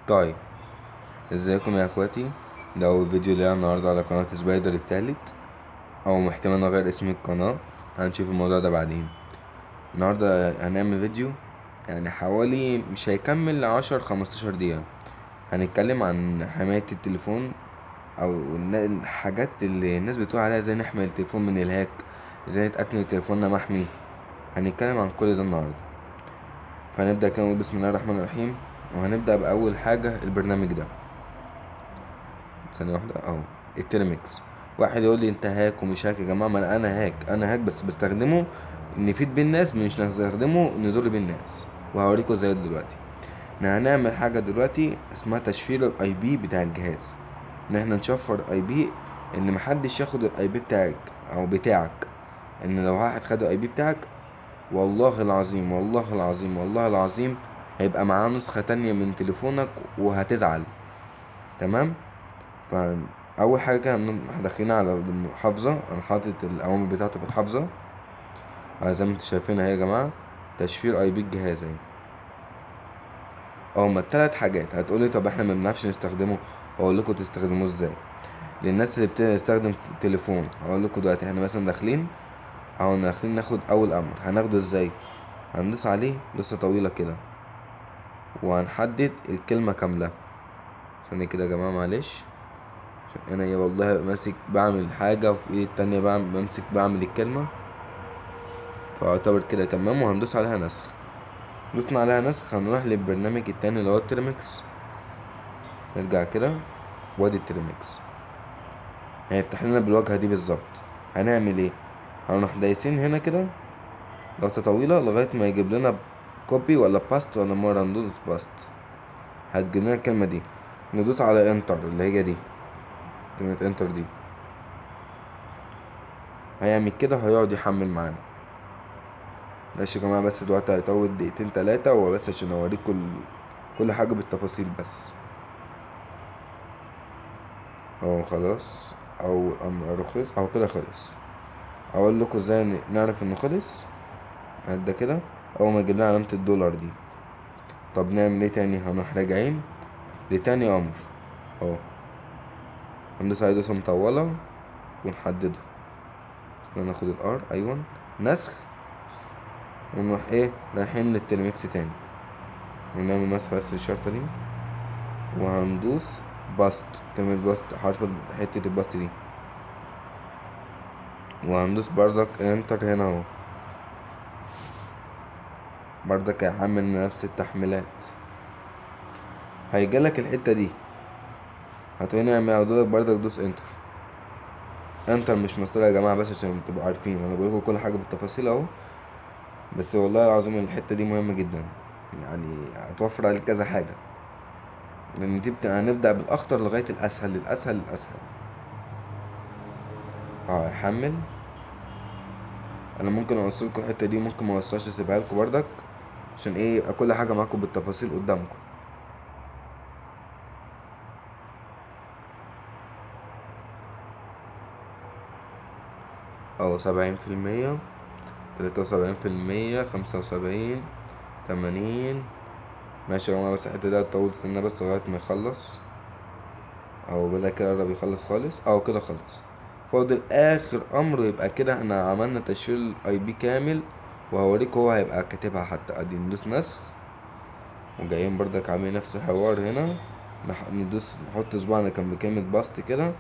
طيب، ازيكم يا اخواتي؟ ده اول فيديو ليا النهارده على قناة سبايدر التالت، او احتمال اغير اسم القناة. هنشوف الموضوع ده بعدين. النهارده هنعمل فيديو يعني حوالي مش هيكمل 10 15 دقيقة. هنتكلم عن حماية التليفون، او الحاجات اللي الناس بتقول عليها ازاي نحمي التليفون من الهاك، ازاي نتأكد ان تليفوننا محمي. هنتكلم عن كل ده النهارده. فنبدأ كده نقول بسم الله الرحمن الرحيم، وهنبدأ بأول حاجة البرنامج ده. ثانية واحدة اهو، الترمكس. واحد يقول لي انت هاك ومش هاك. يا جماعة، ما انا هاك بس بستخدمه نفيد بيه الناس، مش نستخدمه نضر بيه الناس. وهوريكم ازاي دلوقتي. احنا هنعمل حاجة دلوقتي اسمها تشفير الاي بي بتاع الجهاز. ان احنا نشفر اي بي، ان محدش ياخد الاي بي بتاعك او بتاعك. ان لو واحد خد الاي بي بتاعك، والله العظيم والله العظيم والله العظيم هيبقى معاه نسخة تانية من تليفونك وهتزعل. تمام. فاول حاجه كده احنا داخلين على المحافظه. انا حاطط الاوامر بتاعته في الحافظه زي ما انتوا شايفينها اهي يا جماعه. تشفير اي بي الجهاز اهي. هما التلات حاجات. هتقولي طب احنا ما بنعرفش نستخدمه. اقول لكم تستخدموه ازاي. للناس اللي بتستخدم في التليفون هقول لكم دلوقتي. احنا مثلا داخلين او داخلين ناخد اول امر. هناخده ازاي؟ هندوس عليه دوسه طويله كده، وهنحدد الكلمه كامله. ثانيه كده يا جماعه، معلش. انا يا والله ماسك بعمل حاجة وفي ايدي التانية بمسك بعمل الكلمة. فاعتبر كده تمام، وهندوس عليها نسخ. دوسنا عليها نسخ، هنروح للبرنامج التاني اللي هو الترمكس. نرجع كده، وادي الترمكس هيفتح لنا بالواجهة دي بالظبط. هنعمل ايه؟ هنروح دايسين هنا كده ضغطة طويلة لغاية ما يجيب لنا كوبي ولا باست، ولا مرة ندوس باست هتجيب لنا الكلمة دي. ندوس على انتر اللي هي دي، كلمة انتر دي. هيعمل كده، هيقعد يحمل معانا. ماشي يا جماعة، بس دلوقتي هيطول دقيقتين تلاتة، هو بس عشان اوريك كل حاجة بالتفاصيل بس. اهو خلاص، او امر خلص، اهو كده خلص. اقول لكم ازاي نعرف انه خلص. ده كده اول ما يجيب لنا علامة الدولار دي. طب نعمل ايه تاني؟ هنروح راجعين لتاني امر اهو. هندوس عليه دوسة مطولة ونحدده. ناخد الار، ايوه، نسخ. ونروح ايه رايحين للترميكس تاني، ونعمل مسح بس الشرطة دي. وهندوس باست، كلمة باست، حرف حتة الباست دي. وهندوس بردك انتر هنا اهو. بردك هيحمل نفس التحميلات. هيجيلك الحتة دي، هتلاقيني هيقولك بردك دوس انتر. انتر مش مسطرة يا جماعة، بس عشان تبقوا عارفين انا بقولكوا كل حاجة بالتفاصيل اهو. بس والله العظيم الحتة دي مهمة جدا، يعني هتوفر عليك كذا حاجة. لان دي هنبدأ بالاخطر لغاية الاسهل، الاسهل الاسهل. اه هيحمل. انا ممكن اوصلكوا الحتة دي، ممكن موصلش اسيبها لكم بردك، عشان ايه كل حاجة معاكم بالتفاصيل قدامكم. او 70%، 73%، 75، 80. ماشي يا جماعة، بس الحتة دي هتطول سنة بس لغاية ما يخلص. او بدأ كده قرب يخلص خالص، او كده خلص. فاضل اخر امر، يبقى كده احنا عملنا تشفير الاي بي كامل. وهوريك هو هيبقى كاتبها حتى. ادي ندوس نسخ، وجايين بردك عاملين نفس الحوار هنا. ندوس نحط صباعنا جنب كلمة باست كده،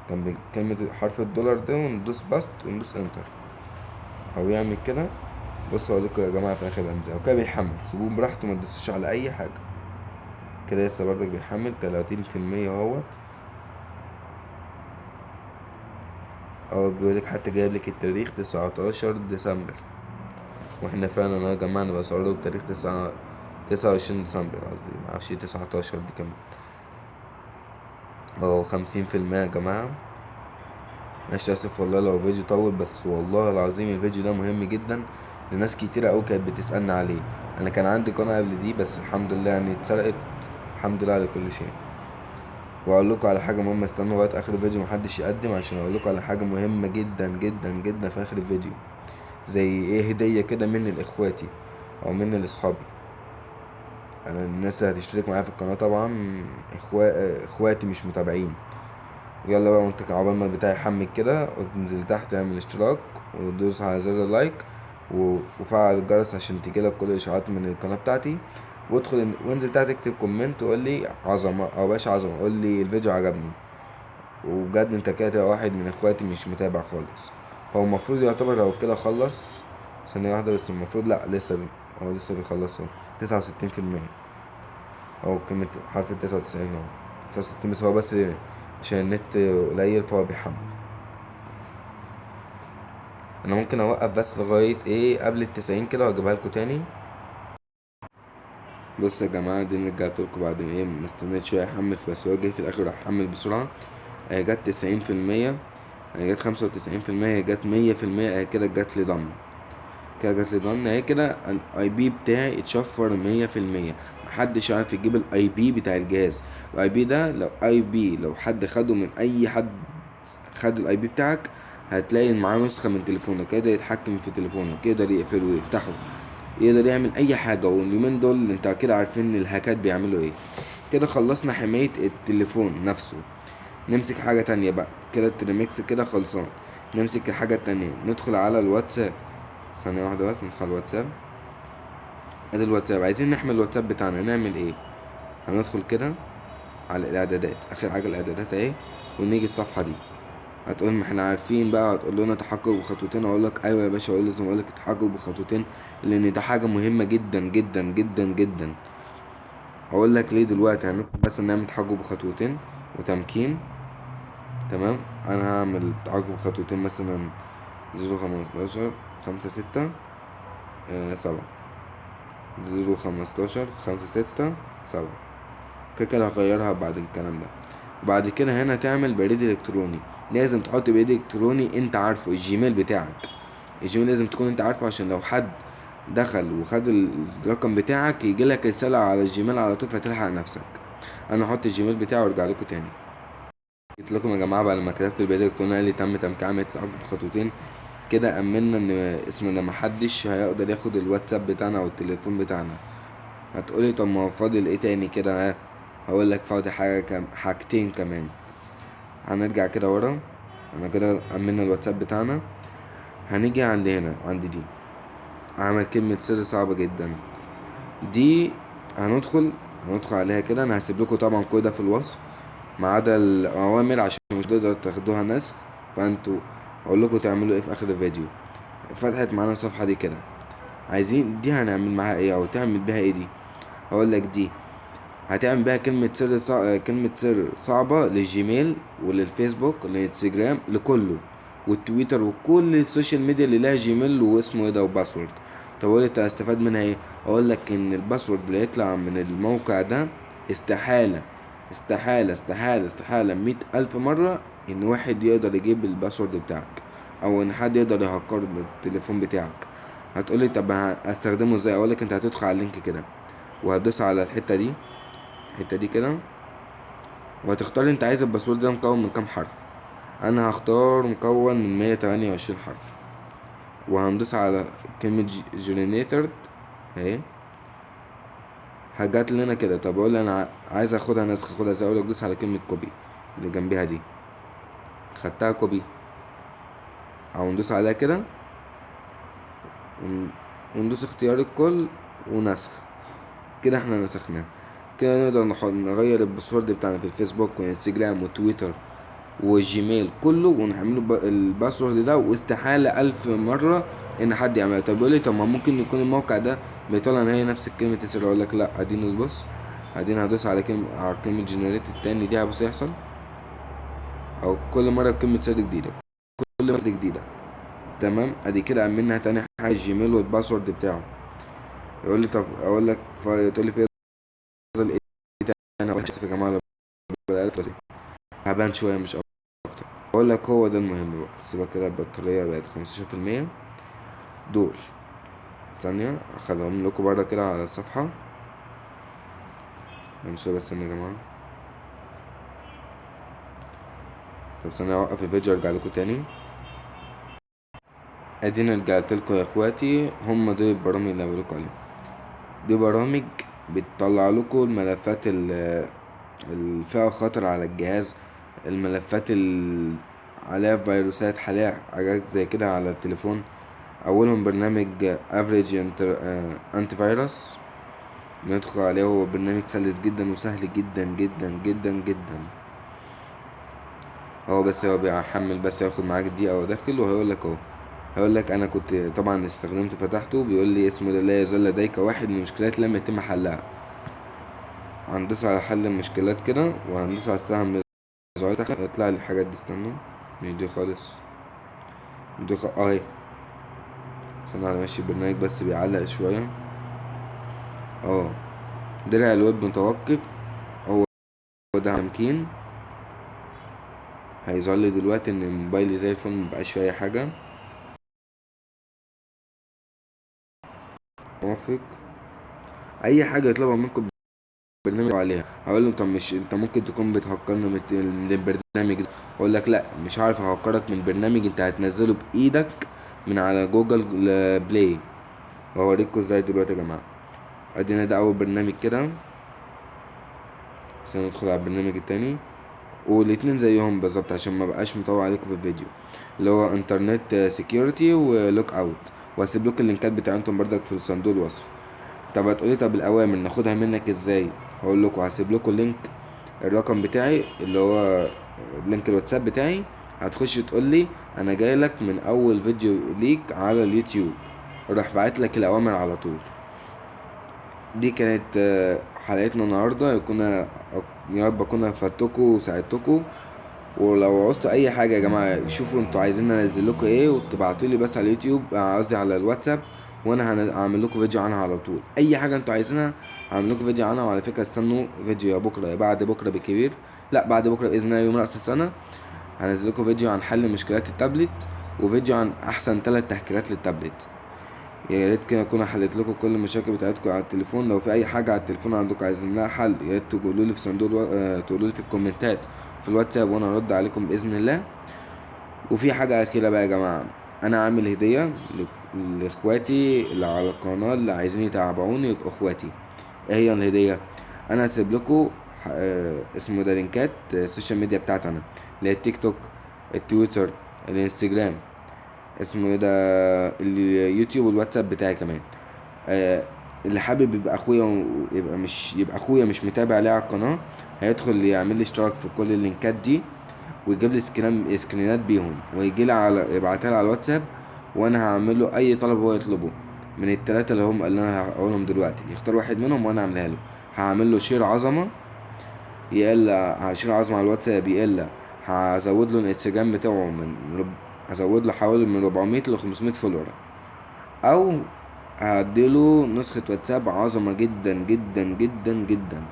جنب كلمة حرف الدولار ده، وندوس باست وندوس انتر. هو يعمل كده. بص اقولكوا يا جماعة في اخر امزة، هو كده بيحمل. سيبوه براحته، ما تدوسوش على اي حاجة. كده لسه بردك بيحمل 30% اهوت. اه بيقولك حتى جايبلك التاريخ 19 ديسمبر. واحنا فعلا اهو يا جماعة انا بصوره بتاريخ 29 ديسمبر، قصدي معرفش 19 دي كام. هو 50% يا جماعة. ماشي، اسف والله لو الفيديو طول، بس والله العظيم الفيديو ده مهم جدا لناس كتيرة اوي كانت بتسألني عليه. انا كان عندي قناة قبل دي، بس الحمد لله يعني اتسرقت. الحمد لله على كل شيء. واقول لكم على حاجة مهمة، استنوا لغاية اخر الفيديو محدش يقدم، عشان اقول لكم على حاجة مهمة جدا جدا جدا في اخر الفيديو. زي ايه، هدية كده مني لاخواتي او مني لاصحابي. انا الناس اللي هتشترك معايا في القناه طبعا اخواتي مش متابعين. يلا بقى، وانت عقبال ما البتاع يحمل كده وتنزل تحت اعمل اشتراك ودوس على زر اللايك وفعل الجرس عشان تجيلك كل الاشعارات من القناه بتاعتي. وادخل وانزل تحت اكتب كومنت وقول لي عظمه او باش عظمه، قول لي الفيديو عجبني. وبجد انت كده تبقى واحد من اخواتي مش متابع خالص. هو المفروض يعتبر لو كده خلص ثانية واحدة، بس المفروض لأ لسه هو لسه بيخلص اهو 69%. أو كلمة حرف 99 اهو 69، بس هو بس عشان النت قليل فهو بيحمل. أنا ممكن أوقف بس لغاية ايه قبل ال90 كده وأجيبها لكم تاني. بص يا جماعة، دي رجعت لكم بعد ما ايه ما استنيت شوية يحمل، بس هو جه في الآخر راح يحمل بسرعة. هي جت 90%، هي جت 95%، هي جت 100%، هي كده جت لي ضمن. كده جات لي ضن اهي كده الاي بي بتاعي اتشفر 100%. محدش عارف يجيب الاي بي بتاع الجهاز. الاي بي ده لو اي بي لو حد خده من اي حد خد الاي بي بتاعك، هتلاقي معاه نسخة من تليفونك، يقدر يتحكم في تليفونك، يقدر يقفله ويفتحه، يقدر يعمل اي حاجة. واليومين دول انت كده عارفين ان الهاكات بيعملوا ايه. كده خلصنا حماية التليفون نفسه. نمسك حاجة تانية بقى كده، التريميكس كده خلصان. نمسك الحاجة التانية، ندخل على الواتساب. ثانية واحدة بس ندخل الواتساب. ادي الواتساب، عايزين نحمل الواتساب بتاعنا نعمل ايه؟ هندخل كده على الاعدادات، اخر حاجة الاعدادات اهي، ونيجي الصفحة دي. هتقول ما احنا عارفين بقى، هتقول لنا تحقق بخطوتين، اقول لك ايوه يا باشا، اقول لازم اقول لك تحقق بخطوتين لان ده حاجة مهمة جدا جدا جدا جدا. هقول لك ليه دلوقتي. هندخل بس نعمل تحقق بخطوتين وتمكين. تمام، انا هعمل تحقق بخطوتين مثلا 015 5 6 7 015 5 6 7. كده هغيرها بعد الكلام ده. وبعد كده هنا تعمل بريد الكتروني. لازم تحط بريد الكتروني انت عارفه، الجيميل بتاعك. الجيميل لازم تكون انت عارفه عشان لو حد دخل وخد الرقم بتاعك يجيلك رسالة على الجيميل على طول فتلحق نفسك. انا هحط الجيميل بتاعي وارجع لكم تاني. قلت لكم يا جماعه بعد ما كتبت البريد الالكتروني قال لي تم تمكين عمليه التحقق بخطوتين. كده امنا ان اسمنا محدش هيقدر ياخد الواتساب بتاعنا او التليفون بتاعنا. هتقولي طب ما هو فاضل ايه تاني كده؟ هقول لك فاضل حاجتين كمان. هنرجع كده ورا. انا كده امنا الواتساب بتاعنا. هنيجي عند هنا عند دي، عمل كلمة سر صعبة جدا دي. هندخل عليها كده. انا هسيب لكم طبعا كل ده في الوصف ما عدا الاوامر عشان مش تقدر تاخدوها نسخ. فانتوا اقول لكم تعملوا ايه في اخر الفيديو. فتحت معانا الصفحة دي كده، عايزين دي هنعمل معاها ايه او تعمل بيها ايه دي؟ هقول لك دي هتعمل بيها كلمة سر صعبة للجيميل وللفيسبوك وللانستجرام لكله والتويتر وكل السوشيال ميديا اللي لها جيميل واسمه ايه ده وباسورد. طب اقول لك هستفاد منها ايه؟ اقول لك ان الباسورد اللي هيطلع من الموقع ده استحالة استحالة استحالة استحالة 100,000 مرة ان واحد يقدر يجيب الباسورد بتاعك او ان حد يقدر يهكر التليفون بتاعك. هتقولي طب هستخدمه ازاي؟ اقولك انت هتدخل على اللينك كده وهتدوس على الحتة دي كده، وهتختار انت عايز الباسورد ده مكون من كام حرف. انا هختار مكون من 128 حرف. وهندوس على كلمة جنريتورد اهي، حاجات لنا كده. طب اقول انا عايز اخدها نسخ، اخدها ازاي؟ اقولك دوس على كلمة كوبي اللي جنبيها دي، خدتها كوبي، او ندوس عليها كده وندوس اختيار الكل ونسخ. كده احنا نسخناه. كده نقدر نغير الباسورد بتاعنا في الفيسبوك وانستجرام وتويتر وجيميل كله ونعمله الباسورد ده، واستحالة 1000 مرة ان حد يعملها. طب يقولي طب ما ممكن يكون الموقع ده بيطلع ان هي نفس كلمة السر. اقولك لا، اديني بص، اديني هدوس على كلمة جنريت التاني دي، هبص يحصل. او كل مرة بكلمة سر جديدة، كل مرة جديدة. تمام، ادي كده عملنا تاني حاجة الجيميل والباسورد بتاعه. يقول لي طب اقول لك تقول لي فضل ايه تاني؟ اقول اسف يا جماعة بالالف هبان شوية مش اكتر. اقول لك هو ده المهم بقى. سيبك كده، البطارية بقت 15%. دول ثانية اخليهم لكم بره كده على الصفحة. امشي بس يا جماعة. طب ثانية اوقف الفيديو ارجع لكم تاني. ادينا رجعت لكم يا اخواتي. هم دول البرامج اللي بقولكوا عليهم. دي برامج بتطلع لكم الملفات اللي فيها خطر على الجهاز، الملفات اللي عليها فيروسات، عليها حاجات زي كده على التليفون. اولهم برنامج افريج انتي فيروس، ندخل عليه. هو برنامج سلس جدا وسهل جدا جدا جدا جدا. هو بيحمل، بس هياخد معاك دقيقة وداخل وهيقول لك اهو. هيقول لك انا كنت طبعا استخدمت فتحته، بيقول لي اسمه ده لا يزال لديك واحد من المشكلات لم يتم حلها. هندوس على حل المشكلات كده، وهندوس على السهم اللي تحت هيطلع لي الحاجات دي. استنوا، مش دي خالص، اهي. عشان انا ماشي البرنامج بس بيعلق شوية. اه، درع الويب متوقف. هو ده تمكين. هيظهر لي دلوقتي ان موبايلي زي الفل، مبقاش فيه اي حاجة. موافق. اي حاجة يطلبها منكم برنامج عليها. هقول له طب مش انت ممكن تكون بتهكرني من البرنامج ده؟ اقول لك لا، مش عارف اهكرك من البرنامج، انت هتنزله بايدك من على جوجل بلاي. واوريكم ازاي دلوقتي يا جماعه. ادينا ده اول برنامج كده. بس ندخل على البرنامج التاني، والاتنين زيهم بالظبط عشان ما بقاش مطول عليكم في الفيديو، اللي هو انترنت سيكيورتي ولوك اوت. وهسيب لكم اللينكات بتاعتهم بردك في صندوق الوصف. طب هتقولي طب الاوامر ناخدها منك ازاي؟ هقول لكم هسيب لكم لينك الرقم بتاعي، اللي هو لينك الواتساب بتاعي. هتخش تقول لي انا جاي لك من اول فيديو ليك على اليوتيوب، راح بعت لك الاوامر على طول. دي كانت حلقتنا النهارده. يا رب اكون افدتكم وساعدتكم. ولو عوزتوا اي حاجه يا جماعه، شوفوا انتوا عايزين انزل لكم ايه وتبعتوا لي بس على اليوتيوب، قصدي على الواتساب، وانا هعمل لكم فيديو عنها على طول. اي حاجه انتوا عايزينها هعمل لكم فيديو عنها. وعلى فكره استنوا فيديو يا بكره يا بعد بكره بكبير، لا بعد بكره باذن الله يوم راس السنه، هنزل لكم فيديو عن حل مشكلات التابلت، وفيديو عن احسن 3 تهكيرات للتابلت. يا ريت كده اكون حليت لكم كل المشاكل بتاعتكم على التليفون. لو في اي حاجه على التليفون عندكم عايزين لها حل، يا ريت تقولوا لي في صندوق تقولوا لي في الكومنتات في الواتساب، وانا ارد عليكم باذن الله. وفي حاجه اخيره بقى يا جماعه، انا عامل هديه لاخواتي اللي على القناه اللي عايزين يتابعوني يبقوا اخواتي. ايه هي الهديه؟ انا هسيب لكم اسمه ده لينكات السوشيال ميديا بتاعتي انا، اللي هي التيك توك، التويتر، الانستجرام، اسمه ايه ده، اليوتيوب والواتساب بتاعي كمان. آه اللي حابب يبقى اخويا ويبقى مش يبقى اخويا مش متابع ليه على القناه، هيدخل يعمل لي اشتراك في كل اللينكات دي، ويجيب لي سكرينات بيهم، ويجي لي يبعتها لي على الواتساب، وانا هعمل له اي طلب هو يطلبه من التلاتة اللي انا هقولهم دلوقتي. يختار واحد منهم وانا اعملها له. هعمل له شير عظمه، يا الا هشير عظمه على الواتساب، يا الا هزود له الانستجرام بتاعه هزود له حوالي من 400 ل 500 فولور، او هديله نسخة واتساب عظمة جدا جدا جدا جدا.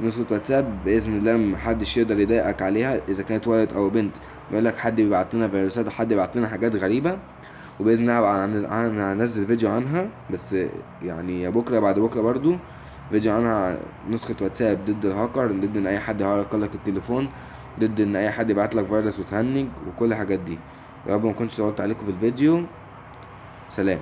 نسخة واتساب بإذن الله محدش يقدر يضايقك عليها، إذا كانت ولد أو بنت. بيقولك حد بيبعت لنا فيروسات وحد بيبعت لنا حاجات غريبة، وبإذن الله هبقى هنزل فيديو عنها، بس يعني يا بكرة بعد بكرة برضو فيديو عنها. نسخة واتساب ضد الهاكر، ضد إن أي حد يهكر لك التليفون، ضد إن أي حد يبعت لك فيروس وتهنج وكل الحاجات دي. يا رب مكنتش طولت عليكم في الفيديو. سلام.